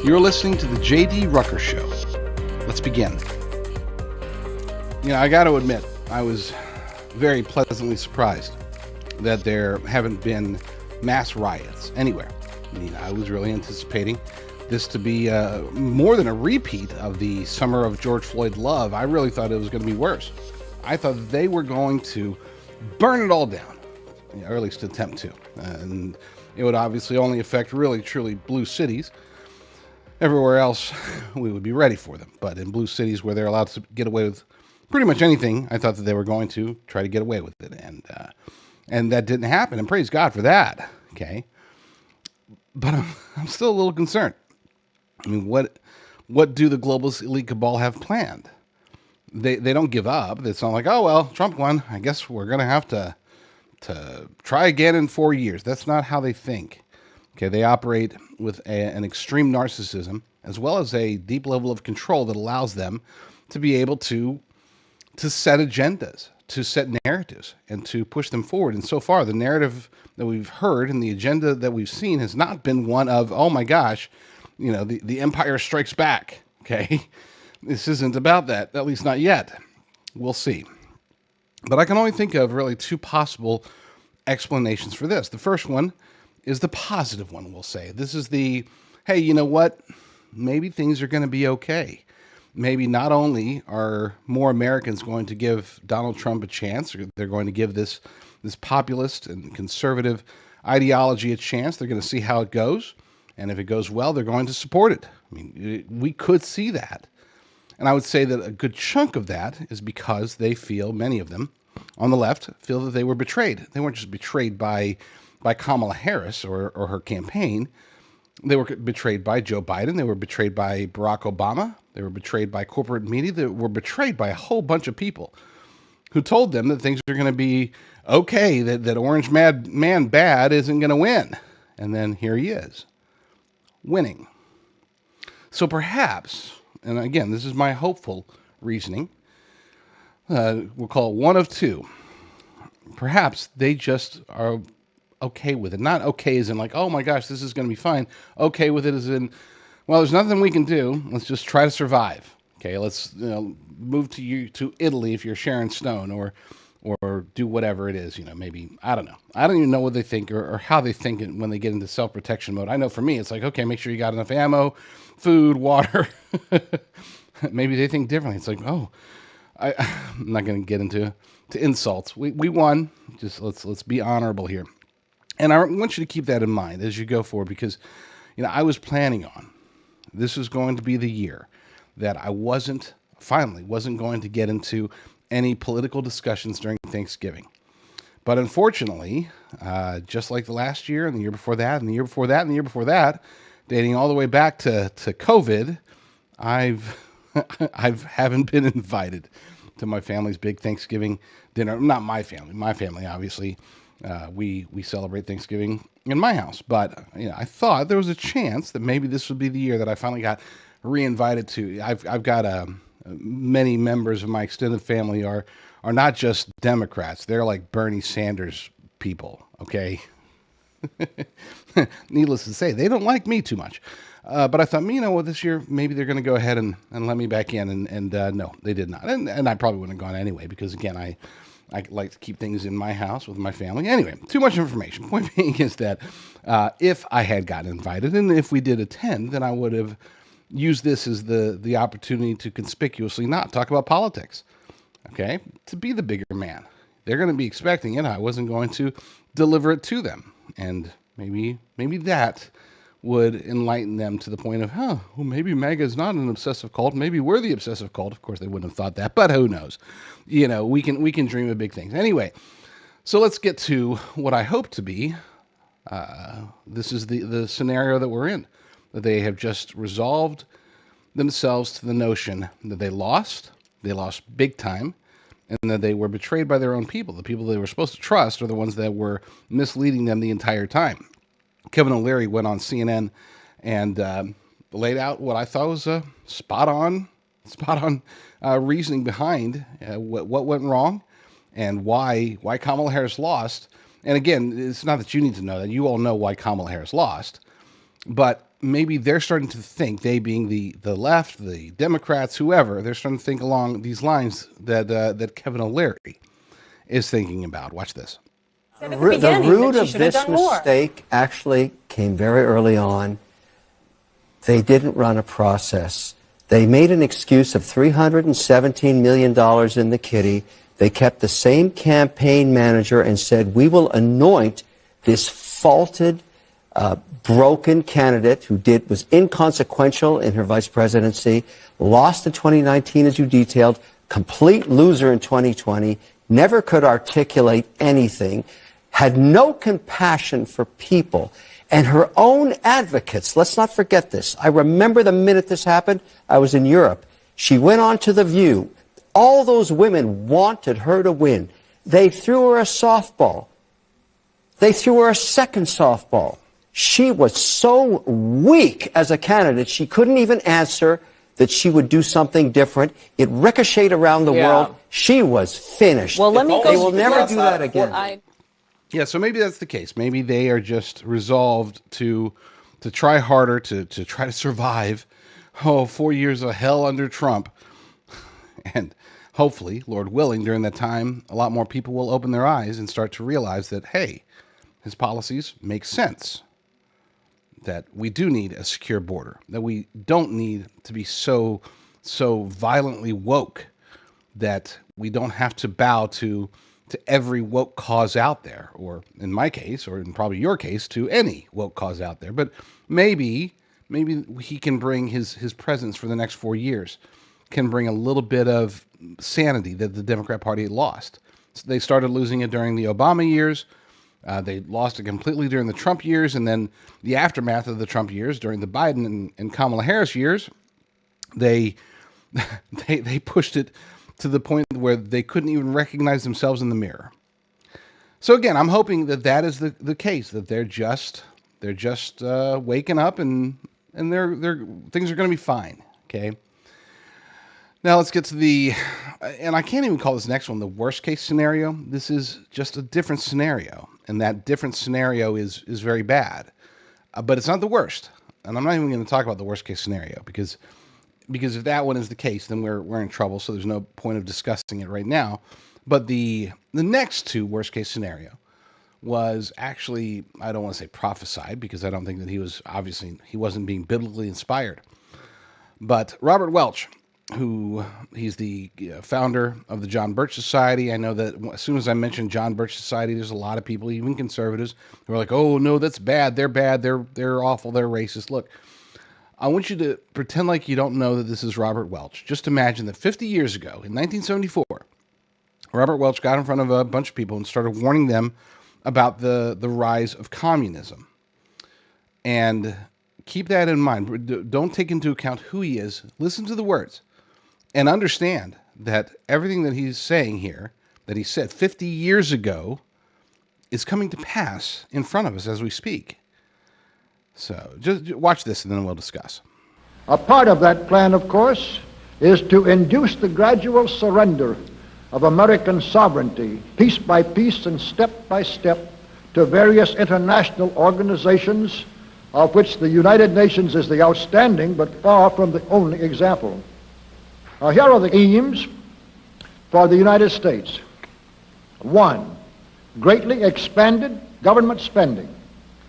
You're listening to the J.D. Rucker Show. Let's begin. I got to admit, I was very pleasantly surprised that there haven't been mass riots anywhere. I was really anticipating this to be more than a repeat of the summer of George Floyd love. I really thought it was going to be worse. I thought they were going to burn it all down, or at least attempt to. And it would obviously only affect really, truly blue cities. Everywhere else, we would be ready for them. But in blue cities where they're allowed to get away with pretty much anything, I thought that they were going to try to get away with it. And that didn't happen. And praise God for that. Okay. But I'm still a little concerned. What do the globalist elite cabal have planned? They don't give up. It's not like, oh, well, Trump won. I guess we're going to have to try again in 4 years. That's not how they think. Okay, they operate with an extreme narcissism as well as a deep level of control that allows them to be able to set agendas, to set narratives, and to push them forward. And so far, the narrative that we've heard and the agenda that we've seen has not been one of, oh my gosh, the empire strikes back. Okay, this isn't about that, at least not yet. We'll see. But I can only think of really two possible explanations for this. The first one is the positive one, we'll say. This is the, hey, you know what? Maybe things are going to be okay. Maybe not only are more Americans going to give Donald Trump a chance, or they're going to give this populist and conservative ideology a chance. They're going to see how it goes. And if it goes well, they're going to support it. We could see that. And I would say that a good chunk of that is because they feel, many of them on the left, feel that they were betrayed. They weren't just betrayed by Kamala Harris or her campaign. They were betrayed by Joe Biden. They were betrayed by Barack Obama. They were betrayed by corporate media. They were betrayed by a whole bunch of people who told them that things are going to be okay, that Orange Man Bad isn't going to win. And then here he is, winning. So perhaps, and again, this is my hopeful reasoning, we'll call it one of two. Perhaps they just are okay with it. Not okay as in like, oh my gosh, this is going to be fine. Okay with it as in, well, there's nothing we can do. Let's just try to survive. Okay, let's move to Italy if you're Sharon Stone, or do whatever it is. Maybe, I don't know. I don't even know what they think or how they think it when they get into self-protection mode. I know for me, it's like, okay, make sure you got enough ammo, food, water. Maybe they think differently. It's like, oh, I'm not going to get into insults. We won. Just let's be honorable here. And I want you to keep that in mind as you go forward, because, I was planning on, this was going to be the year that I wasn't going to get into any political discussions during Thanksgiving. But unfortunately, just like the last year and the year before that and the year before that and the year before that, dating all the way back to COVID, I haven't been invited to my family's big Thanksgiving dinner. Not my family, obviously. We celebrate Thanksgiving in my house, but I thought there was a chance that maybe this would be the year that I finally got re-invited to. I've got many members of my extended family are not just Democrats; they're like Bernie Sanders people. Okay, needless to say, they don't like me too much. But I thought, this year maybe they're going to go ahead and let me back in, and no, they did not, and I probably wouldn't have gone anyway, because again, I like to keep things in my house with my family. Anyway, too much information. Point being is that if I had gotten invited, and if we did attend, then I would have used this as the opportunity to conspicuously not talk about politics. Okay, to be the bigger man. They're going to be expecting it. I wasn't going to deliver it to them, and maybe that would enlighten them to the point of, well, maybe MAGA is not an obsessive cult. Maybe we're the obsessive cult. Of course, they wouldn't have thought that, but who knows? We can dream of big things. Anyway, so let's get to what I hope to be. This is the scenario that we're in, that they have just resolved themselves to the notion that they lost big time, and that they were betrayed by their own people. The people they were supposed to trust are the ones that were misleading them the entire time. Kevin O'Leary went on CNN and laid out what I thought was a spot on reasoning behind what went wrong and why Kamala Harris lost. And again, it's not that you need to know that. You all know why Kamala Harris lost. But maybe they're starting to think, they being the left, the Democrats, whoever, they're starting to think along these lines that Kevin O'Leary is thinking about. Watch this. The root of this mistake actually came very early on. They didn't run a process. They made an excuse of $317 million in the kitty. They kept the same campaign manager and said, we will anoint this faulted, broken candidate who was inconsequential in her vice presidency, lost in 2019, as you detailed, complete loser in 2020, never could articulate anything, had no compassion for people. And her own advocates, let's not forget this. I remember the minute this happened, I was in Europe. She went on to The View. All those women wanted her to win. They threw her a softball. They threw her a second softball. She was so weak as a candidate, she couldn't even answer that she would do something different. It ricocheted around the world. She was finished. Well, let me go. They will never do that again. Yeah, so maybe that's the case. Maybe they are just resolved to try harder, to try to survive 4 years of hell under Trump. And hopefully, Lord willing, during that time, a lot more people will open their eyes and start to realize that, hey, his policies make sense. That we do need a secure border. That we don't need to be so violently woke that we don't have to bow to every woke cause out there, or in my case, or in probably your case, to any woke cause out there. But maybe he can bring his presence for the next 4 years, can bring a little bit of sanity that the Democrat Party lost. So they started losing it during the Obama years. They lost it completely during the Trump years, and then the aftermath of the Trump years, during the Biden and Kamala Harris years, they pushed it to the point where they couldn't even recognize themselves in the mirror. So again, I'm hoping that is the case, that they're just waking up and they're things are going to be fine. Okay. Now let's get to and I can't even call this next one the worst case scenario. This is just a different scenario, and that different scenario is very bad, but it's not the worst. And I'm not even going to talk about the worst case scenario because if that one is the case, then we're in trouble. So there's no point of discussing it right now. But the next two worst case scenario was actually, I don't want to say prophesied, because I don't think that he wasn't being biblically inspired. But Robert Welch, he's the founder of the John Birch Society. I know that as soon as I mentioned John Birch Society, there's a lot of people, even conservatives, who are like, "Oh no, that's bad. They're bad. They're awful. They're racist." Look, I want you to pretend like you don't know that this is Robert Welch. Just imagine that 50 years ago, in 1974, Robert Welch got in front of a bunch of people and started warning them about the rise of communism. And keep that in mind. Don't take into account who he is. Listen to the words and understand that everything that he's saying here, that he said 50 years ago, is coming to pass in front of us as we speak. So just watch this and then we'll discuss. A part of that plan, of course, is to induce the gradual surrender of American sovereignty, piece by piece and step by step, to various international organizations, of which the United Nations is the outstanding but far from the only example. Now, here are the aims for the United States. 1, greatly expanded government spending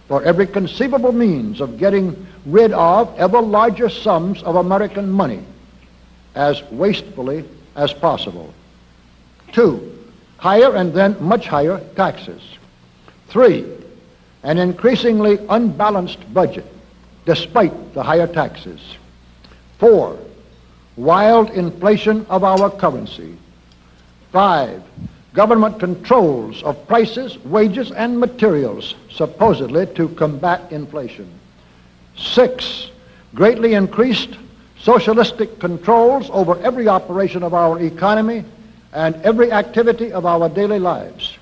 for every conceivable means of getting rid of ever larger sums of American money as wastefully as possible. 2, higher and then much higher taxes. 3, an increasingly unbalanced budget despite the higher taxes. 4, wild inflation of our currency. 5, government controls of prices, wages, and materials, supposedly to combat inflation. 6, greatly increased socialistic controls over every operation of our economy and every activity of our daily lives.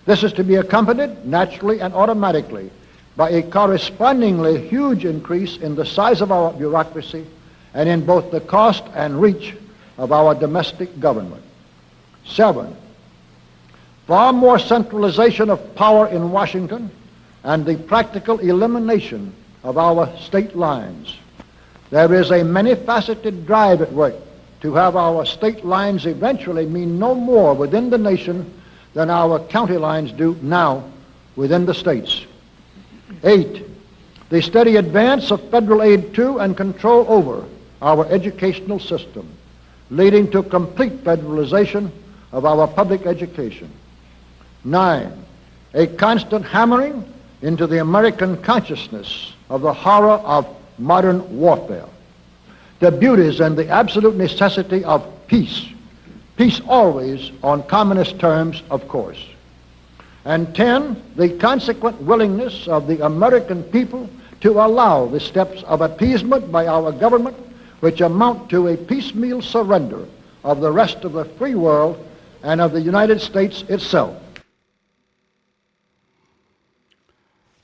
This is to be accompanied naturally and automatically by a correspondingly huge increase in the size of our bureaucracy and in both the cost and reach of our domestic government. 7, far more centralization of power in Washington and the practical elimination of our state lines. There is a many-faceted drive at work to have our state lines eventually mean no more within the nation than our county lines do now within the states. 8, the steady advance of federal aid to and control over our educational system, leading to complete federalization of our public education. 9, a constant hammering into the American consciousness of the horror of modern warfare, the beauties and the absolute necessity of peace, peace always on communist terms, of course. And 10, the consequent willingness of the American people to allow the steps of appeasement by our government which amount to a piecemeal surrender of the rest of the free world and of the United States itself.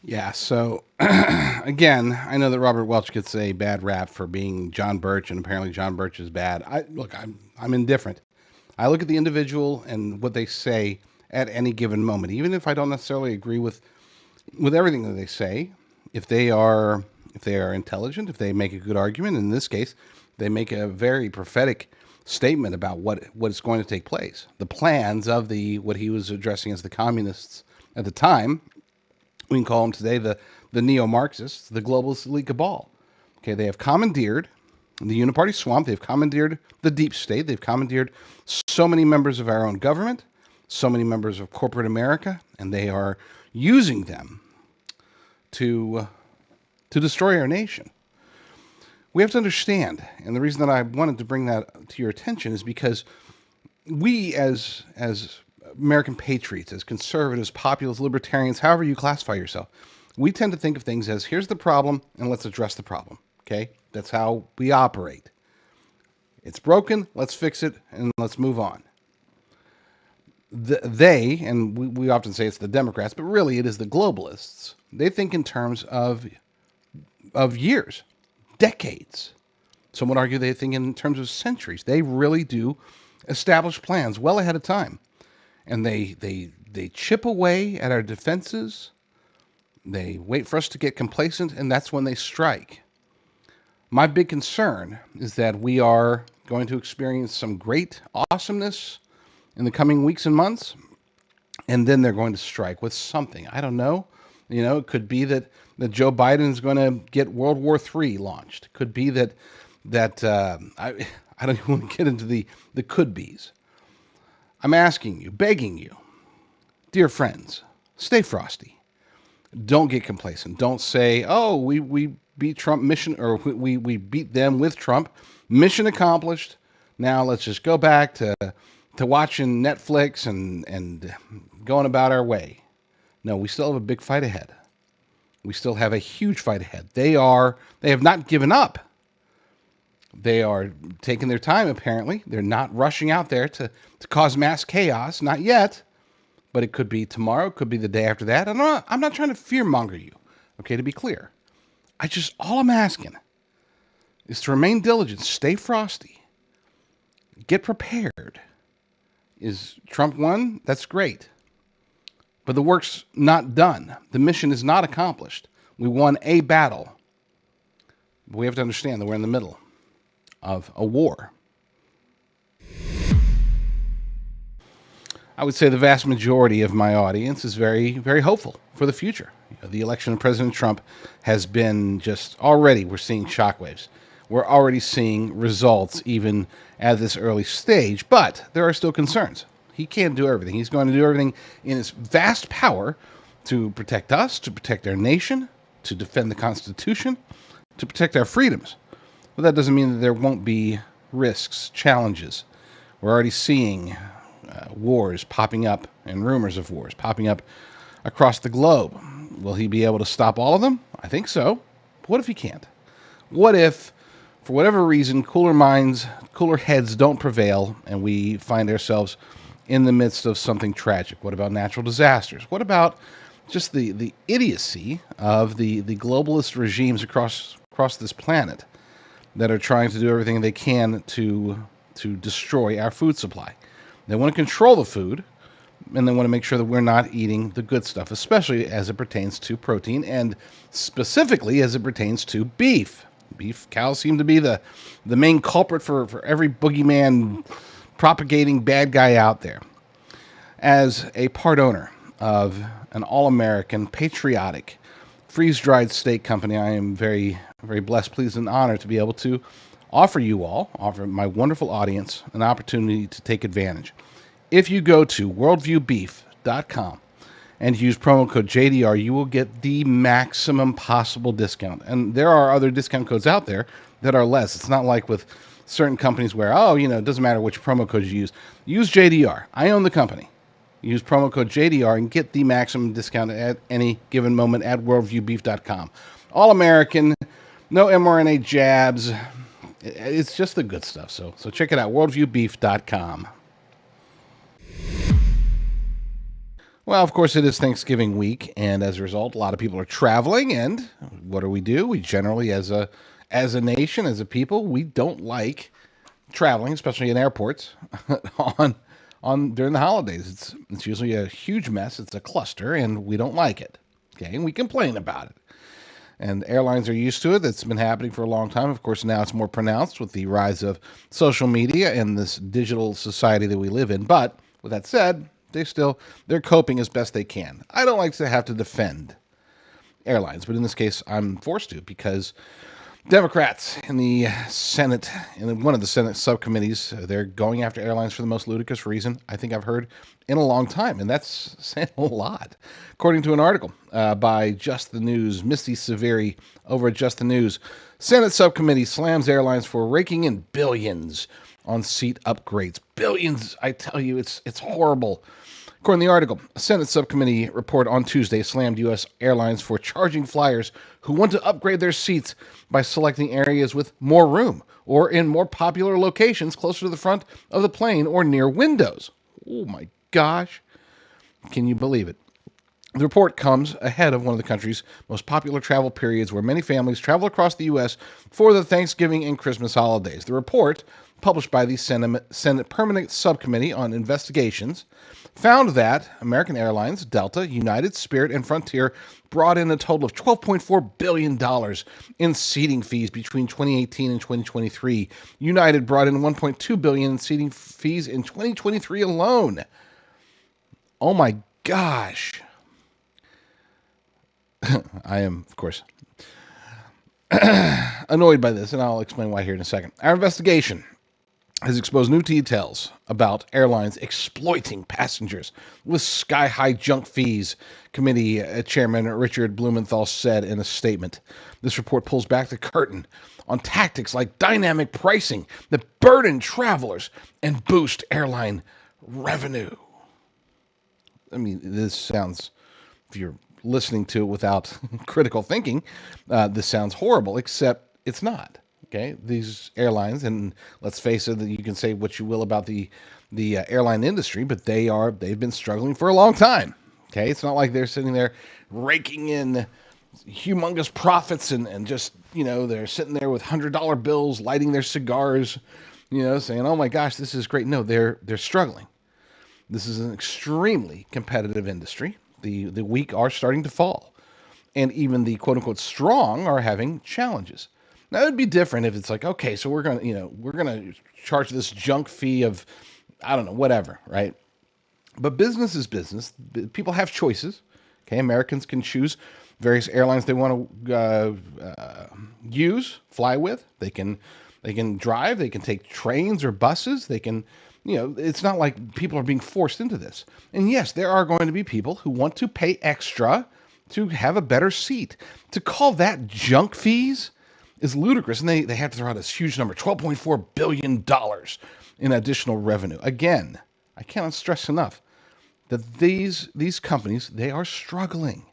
Yeah, so again, I know that Robert Welch gets a bad rap for being John Birch, and apparently John Birch is bad. I'm indifferent. I look at the individual and what they say at any given moment, even if I don't necessarily agree with everything that they say. If they are intelligent, if they make a good argument, in this case, they make a very prophetic statement about what is going to take place. The plans of what he was addressing as the communists at the time. We can call them today the neo-Marxists, the globalist elite cabal. Okay, they have commandeered the uniparty swamp. They've commandeered the deep state. They've commandeered so many members of our own government, so many members of corporate America, and they are using them to destroy our nation. We have to understand, and the reason that I wanted to bring that to your attention is because we as American patriots, as conservatives, populists, libertarians, however you classify yourself, we tend to think of things as, here's the problem, and let's address the problem, okay? That's how we operate. It's broken, let's fix it, and let's move on. We often say it's the Democrats, but really it is the globalists. They think in terms of years, decades. Some would argue they think in terms of centuries. They really do establish plans well ahead of time. And they chip away at our defenses. They wait for us to get complacent, and that's when they strike. My big concern is that we are going to experience some great awesomeness in the coming weeks and months, and then they're going to strike with something. I don't know. You know, it could be that Joe Biden is going to get World War III launched. It could be that I don't even want to get into the could-bes. I'm asking you, begging you, dear friends, stay frosty. Don't get complacent. Don't say, oh, we beat Trump, mission, or we beat them with Trump. Mission accomplished. Now let's just go back to watching Netflix and going about our way. No, we still have a big fight ahead. We still have a huge fight ahead. They have not given up. They are taking their time, apparently. They're not rushing out there to cause mass chaos. Not yet. But it could be tomorrow. It could be the day after that. I'm not trying to fearmonger you. Okay, to be clear. All I'm asking is to remain diligent. Stay frosty. Get prepared. Is Trump won? That's great. But the work's not done. The mission is not accomplished. We won a battle. But we have to understand that we're in the middle of a war. I would say the vast majority of my audience is very, very hopeful for the future. The election of President Trump has been we're seeing shockwaves. We're already seeing results even at this early stage, but there are still concerns. He can't do everything. He's going to do everything in his vast power to protect us, to protect our nation, to defend the Constitution, to protect our freedoms. But that doesn't mean that there won't be risks, challenges. We're already seeing wars popping up and rumors of wars popping up across the globe. Will he be able to stop all of them? I think so. But what if he can't? What if, for whatever reason, cooler minds, cooler heads don't prevail and we find ourselves in the midst of something tragic? What about natural disasters? What about just the idiocy of the globalist regimes across this planet that are trying to do everything they can to destroy our food supply? They want to control the food. and they want to make sure that we're not eating the good stuff, especially as it pertains to protein and specifically as it pertains to beef. Beef cows seem to be the main culprit for every boogeyman propagating bad guy out there. As a part owner of an all-American, patriotic, freeze-dried steak company, I am very, very blessed, pleased, and honored to be able to offer my wonderful audience, an opportunity to take advantage. If you go to worldviewbeef.com and use promo code JDR, you will get the maximum possible discount. And there are other discount codes out there that are less. It's not like with certain companies where, it doesn't matter which promo code you use. Use JDR. I own the company. Use promo code JDR and get the maximum discount at any given moment at worldviewbeef.com. All American, no mRNA jabs. It's just the good stuff. So check it out, worldviewbeef.com. Well, of course, it is Thanksgiving week, and as a result, a lot of people are traveling. And what do? We generally, as a nation, as a people, we don't like traveling, especially in airports, on during the holidays. It's usually a huge mess. It's a cluster, and we don't like it. Okay, and we complain about it. And airlines are used to it. That's been happening for a long time. Of course, now it's more pronounced with the rise of social media and this digital society that we live in. But with that said, they're coping as best they can. I don't like to have to defend airlines, but in this case, I'm forced to because Democrats in the Senate, in one of the Senate subcommittees, they're going after airlines for the most ludicrous reason I think I've heard in a long time, and that's saying a lot. According to an article by Just the News, Misty Severi over at Just the News, Senate subcommittee slams airlines for raking in billions on seat upgrades. Billions, I tell you, it's horrible. According to the article, a Senate subcommittee report on Tuesday slammed U.S. airlines for charging flyers who want to upgrade their seats by selecting areas with more room or in more popular locations closer to the front of the plane or near windows. Oh my gosh. Can you believe it? The report comes ahead of one of the country's most popular travel periods where many families travel across the U.S. for the Thanksgiving and Christmas holidays. The report, published by the Senate Permanent Subcommittee on Investigations, found that American Airlines, Delta, United, Spirit, and Frontier brought in a total of $12.4 billion in seating fees between 2018 and 2023. United brought in $1.2 billion in seating fees in 2023 alone. Oh my gosh. I am, of course, annoyed by this, and I'll explain why here in a second. Our investigation has exposed new details about airlines exploiting passengers with sky-high junk fees, Committee Chairman Richard Blumenthal said in a statement. This report pulls back the curtain on tactics like dynamic pricing that burden travelers and boost airline revenue. I mean, this sounds, if you're listening to it without critical thinking, this sounds horrible, except it's not. Okay, these airlines, and let's face it, you can say what you will about the airline industry, but they've been struggling for a long time. Okay, it's not like they're sitting there raking in humongous profits and just, they're sitting there with $100 bills, lighting their cigars, saying, "Oh my gosh, this is great." No, they're struggling. This is an extremely competitive industry. The weak are starting to fall, and even the quote unquote strong are having challenges. Now it would be different if it's like, okay, so we're gonna charge this junk fee of, I don't know, whatever, right? But business is business. People have choices. Okay, Americans can choose various airlines they want to fly with. They can drive. They can take trains or buses. They can, it's not like people are being forced into this. And yes, there are going to be people who want to pay extra to have a better seat. To call that junk fees is ludicrous, and they have to throw out this huge number, $12.4 billion in additional revenue. Again, I cannot stress enough that these companies, they are struggling.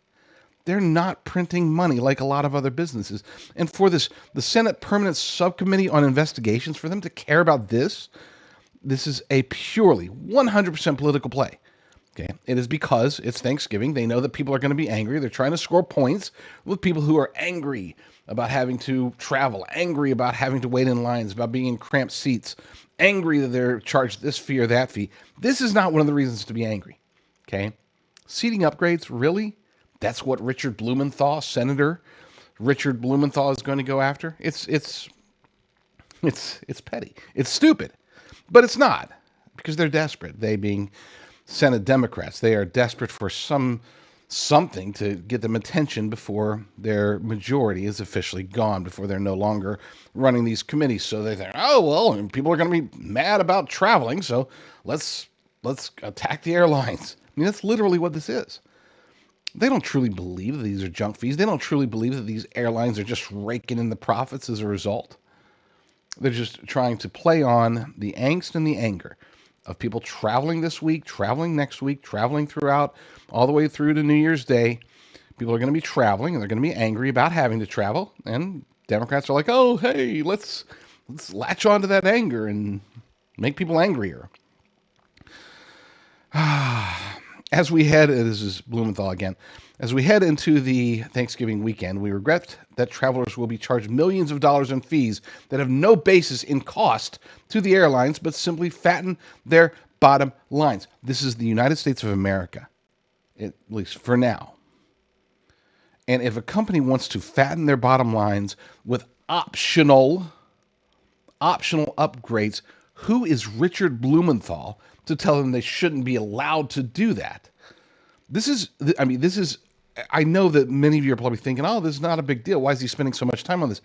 They're not printing money like a lot of other businesses. And for the Senate Permanent Subcommittee on Investigations, for them to care about this is a purely 100% political play. Okay, it is because it's Thanksgiving. They know that people are going to be angry. They're trying to score points with people who are angry about having to travel, angry about having to wait in lines, about being in cramped seats, angry that they're charged this fee or that fee. This is not one of the reasons to be angry. Okay, seating upgrades, really? That's what Richard Blumenthal, Senator Richard Blumenthal, is going to go after? It's petty. It's stupid, but it's not, because they're desperate. They, being Senate Democrats, they are desperate for something to get them attention before their majority is officially gone, before they're no longer running these committees. So they think, oh well, people are going to be mad about traveling, so let's attack the airlines. I mean, that's literally what this is. They don't truly believe that these are junk fees. They don't truly believe that these airlines are just raking in the profits as a result. They're just trying to play on the angst and the anger of people traveling this week, traveling next week, traveling throughout, all the way through to New Year's Day. People are going to be traveling, and they're going to be angry about having to travel. And Democrats are like, oh, hey, let's latch onto that anger and make people angrier. As we head, this is Blumenthal again, as we head into the Thanksgiving weekend, we regret that travelers will be charged millions of dollars in fees that have no basis in cost to the airlines, but simply fatten their bottom lines. This is the United States of America, at least for now. And if a company wants to fatten their bottom lines with optional upgrades, who is Richard Blumenthal to tell them they shouldn't be allowed to do that? I know that many of you are probably thinking, oh, this is not a big deal. Why is he spending so much time on this?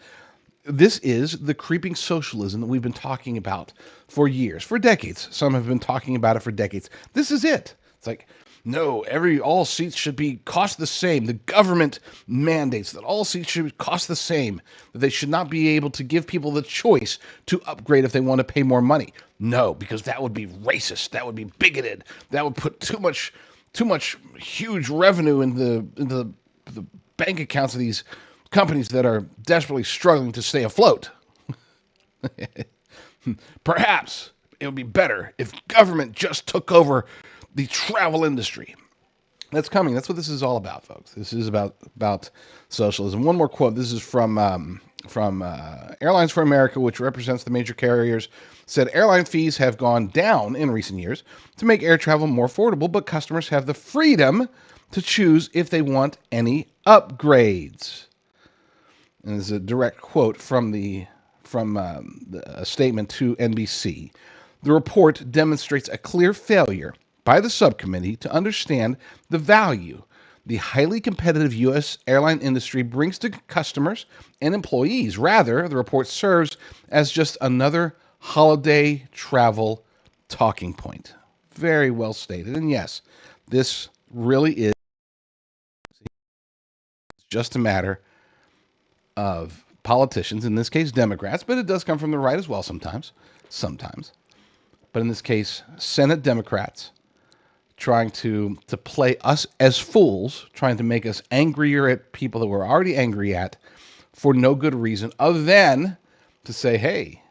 This is the creeping socialism that we've been talking about for years, for decades. Some have been talking about it for decades. This is it. It's like, no, all seats should be cost the same. The government mandates that all seats should cost the same, that they should not be able to give people the choice to upgrade if they want to pay more money. No, because that would be racist. That would be bigoted. That would put too much huge revenue in the bank accounts of these companies that are desperately struggling to stay afloat. Perhaps it would be better if government just took over the travel industry. That's coming. That's what this is all about, folks. This is about socialism. One more quote. This is from Airlines for America, which represents the major carriers, said airline fees have gone down in recent years to make air travel more affordable, but customers have the freedom to choose if they want any upgrades. And this is a direct quote from a statement to NBC. The report demonstrates a clear failure by the subcommittee to understand the value the highly competitive U.S. airline industry brings to customers and employees. Rather, the report serves as just another holiday travel talking point. Very well stated. And yes, this really is just a matter of politicians, in this case Democrats, but it does come from the right as well sometimes. But in this case, Senate Democrats trying to play us as fools, trying to make us angrier at people that we're already angry at for no good reason other than to say, hey,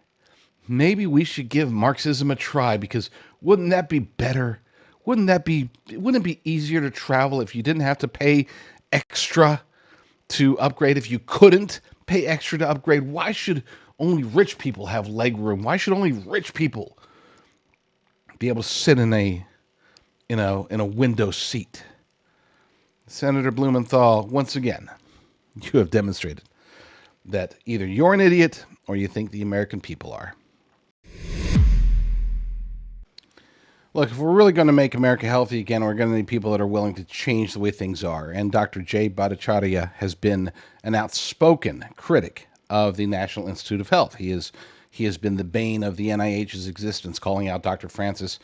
maybe we should give Marxism a try, because wouldn't that be better? Wouldn't it be easier to travel if you didn't have to pay extra to upgrade? If you couldn't pay extra to upgrade, why should only rich people have leg room? Why should only rich people be able to sit in a window seat? Senator Blumenthal, once again, you have demonstrated that either you're an idiot or you think the American people are. Look, if we're really going to make America healthy again, we're going to need people that are willing to change the way things are. And Dr. Jay Bhattacharya has been an outspoken critic of the National Institute of Health. He has been the bane of the NIH's existence, calling out Dr. Francis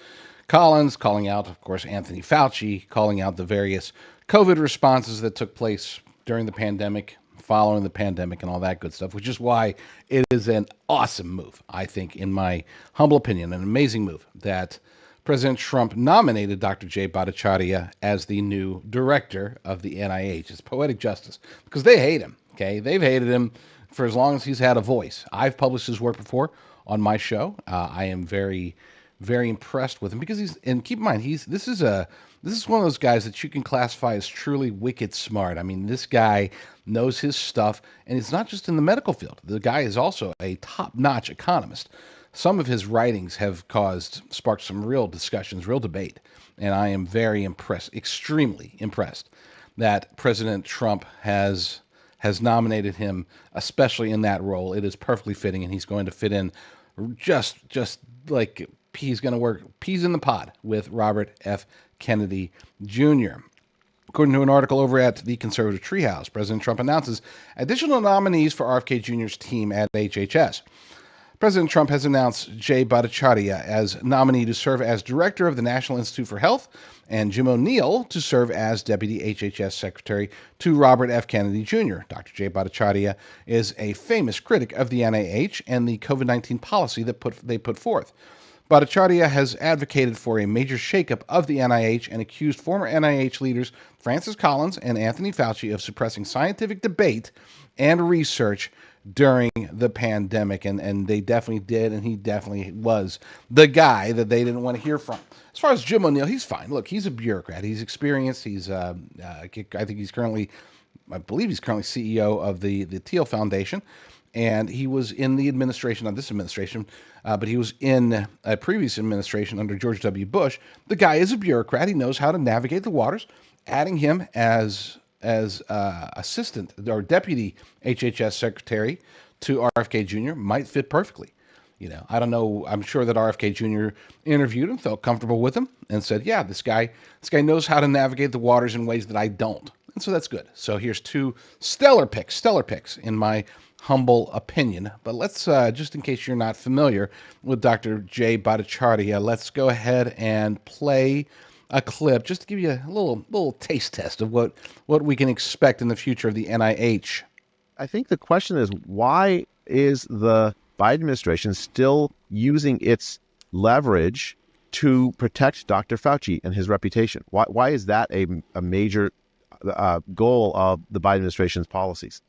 Collins, calling out, of course, Anthony Fauci, calling out the various COVID responses that took place during the pandemic, following the pandemic, and all that good stuff, which is why it is an awesome move, I think, in my humble opinion, an amazing move that President Trump nominated Dr. Jay Bhattacharya as the new director of the NIH. It's poetic justice, because they hate him, okay? They've hated him for as long as he's had a voice. I've published his work before on my show. I am very, very impressed with him, because and keep in mind, this is one of those guys that you can classify as truly wicked smart. I mean, this guy knows his stuff, and it's not just in the medical field. The guy is also a top-notch economist. some of his writings have sparked some real discussions, real debate, and I am very impressed, extremely impressed, that President Trump has nominated him, especially in that role. It is perfectly fitting, and he's going to fit in just like he's going to work peas in the pod with Robert F. Kennedy Jr. According to an article over at the Conservative Treehouse, President Trump announces additional nominees for RFK Jr.'s team at HHS. President Trump has announced Jay Bhattacharya as nominee to serve as director of the National Institute for Health and Jim O'Neill to serve as deputy HHS secretary to Robert F. Kennedy Jr. Dr. Jay Bhattacharya is a famous critic of the NIH and the COVID-19 policy that they put forth. Bhattacharya has advocated for a major shakeup of the NIH and accused former NIH leaders Francis Collins and Anthony Fauci of suppressing scientific debate and research during the pandemic. And they definitely did, and he definitely was the guy that they didn't want to hear from. As far as Jim O'Neill, he's fine. Look, he's a bureaucrat. He's experienced. I think I believe he's currently CEO of the Thiel Foundation. And he was in the administration, not this administration, but he was in a previous administration under George W. Bush. The guy is a bureaucrat. He knows how to navigate the waters. Adding him as assistant or deputy HHS secretary to RFK Jr. might fit perfectly. I don't know. I'm sure that RFK Jr. interviewed him, felt comfortable with him, and said, "Yeah, this guy knows how to navigate the waters in ways that I don't." And so that's good. So here's two stellar picks in my humble opinion. But let's, just in case you're not familiar with Dr. Jay Bhattacharya, let's go ahead and play a clip just to give you a little taste test of what we can expect in the future of the NIH. I think the question is, why is the Biden administration still using its leverage to protect Dr. Fauci and his reputation? Why is that a major goal of the Biden administration's policies?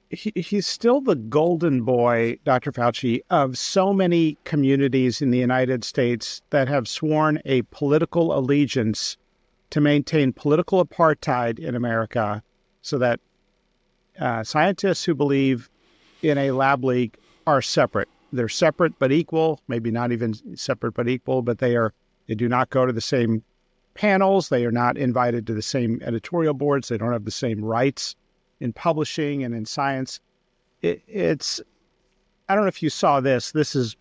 He's still the golden boy, Dr. Fauci, of so many communities in the United States that have sworn a political allegiance to maintain political apartheid in America, so that scientists who believe in a lab leak are separate. They're separate but equal, maybe not even separate but equal, but they do not go to the same panels. They are not invited to the same editorial boards. They don't have the same rights in publishing and in science. It's I don't know if you saw this. This is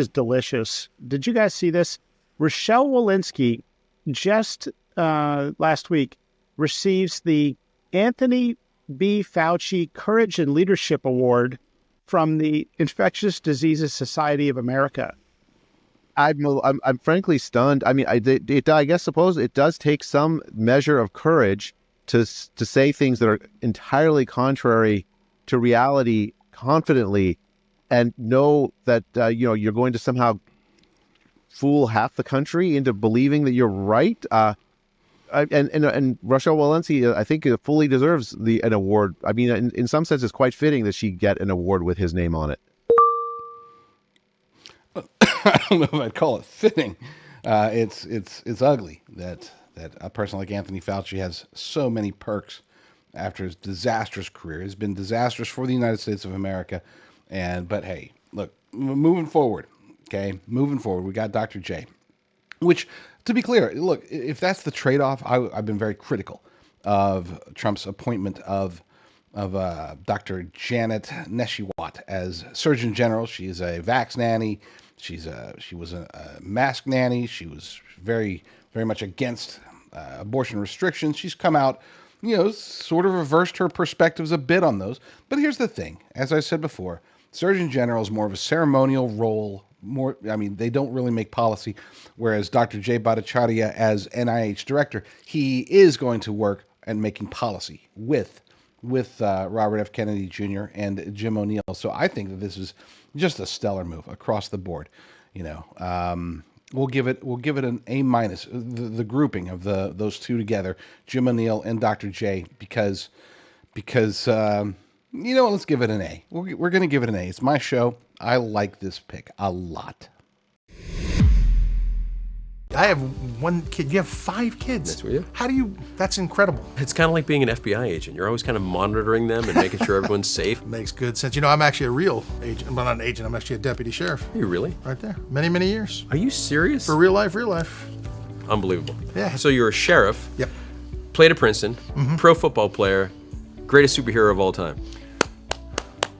delicious. Did you guys see this? Rochelle Walensky just last week receives the Anthony B. Fauci Courage and Leadership Award from the Infectious Diseases Society of America. I'm frankly stunned. I mean, I guess suppose it does take some measure of courage to say things that are entirely contrary to reality confidently, and know that you're going to somehow fool half the country into believing that you're right. And Rochelle Walensky, I think, fully deserves an award. I mean, in some sense, it's quite fitting that she get an award with his name on it. I don't know if I'd call it fitting. It's ugly that a person like Anthony Fauci has so many perks after his disastrous career. It's been disastrous for the United States of America. But hey, look, moving forward, we got Dr. J. Which, to be clear, look, if that's the trade-off, I've been very critical of Trump's appointment of Dr. Janet Neshiwat as Surgeon General. She is a vax nanny. She was a mask nanny. She was very, very much against abortion restrictions. She's come out, sort of reversed her perspectives a bit on those. But here's the thing. As I said before, Surgeon General is more of a ceremonial role. They don't really make policy, whereas Dr. Jay Bhattacharya as NIH director, he is going to work and making policy with Robert F. Kennedy Jr. and Jim O'Neill. So I think that this is just a stellar move across the board. We'll give it an A-. The grouping of those two together, Jim O'Neill and Dr. J, because let's give it an A. We're going to give it an A. It's my show. I like this pick a lot. I have one kid. You have 5 kids. That's what you have. How do you? That's incredible. It's kind of like being an FBI agent. You're always kind of monitoring them and making sure everyone's safe. Makes good sense. You know, I'm actually a real agent. Well, not an agent. I'm actually a deputy sheriff. Are you really? Right there. Many, many years. Are you serious? For real life, real life. Unbelievable. Yeah. So you're a sheriff. Yep. Played at Princeton. Pro football player. Greatest superhero of all time.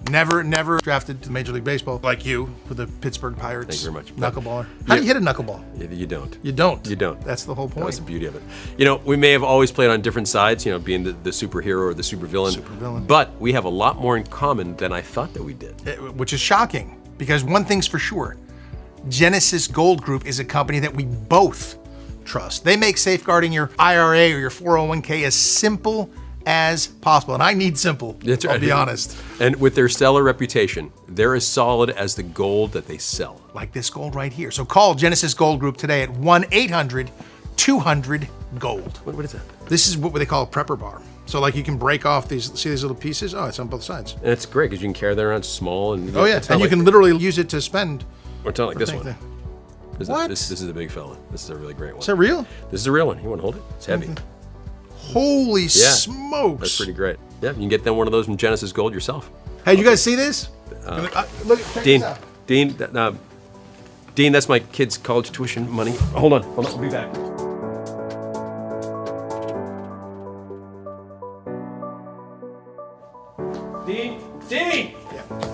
Never drafted to Major League Baseball like you with the Pittsburgh Pirates. Thank you very much. Knuckleballer. How do you hit a knuckleball? You don't. You don't. You don't. That's the whole point. That was the beauty of it. You know, we may have always played on different sides, you know, being the superhero or the supervillain. Supervillain. But we have a lot more in common than I thought that we did. Which is shocking, because one thing's for sure. Genesis Gold Group is a company that we both trust. They make safeguarding your IRA or your 401k as simple as possible. And I need simple, I'll be honest. And with their stellar reputation, they're as solid as the gold that they sell. Like this gold right here. So call Genesis Gold Group today at 1-800-200-GOLD. What is that? This is what they call a prepper bar. So like you can break off these, see these little pieces? Oh, it's on both sides. And it's great because you can carry that around small and... Oh yeah, and you can literally use it to spend. Or it's not like this one. What? This is a big fella. This is a really great one. Is that real? This is a real one. You want to hold it? It's heavy. Holy smokes. That's pretty great. Yeah, you can get them one of those from Genesis Gold yourself. Hey, you guys see this? Look, check Dean, this out. Dean, that's my kid's college tuition money. Hold on, I'll be back. Dean!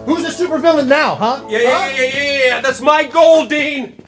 Who's the supervillain now, huh? Yeah, that's my gold, Dean!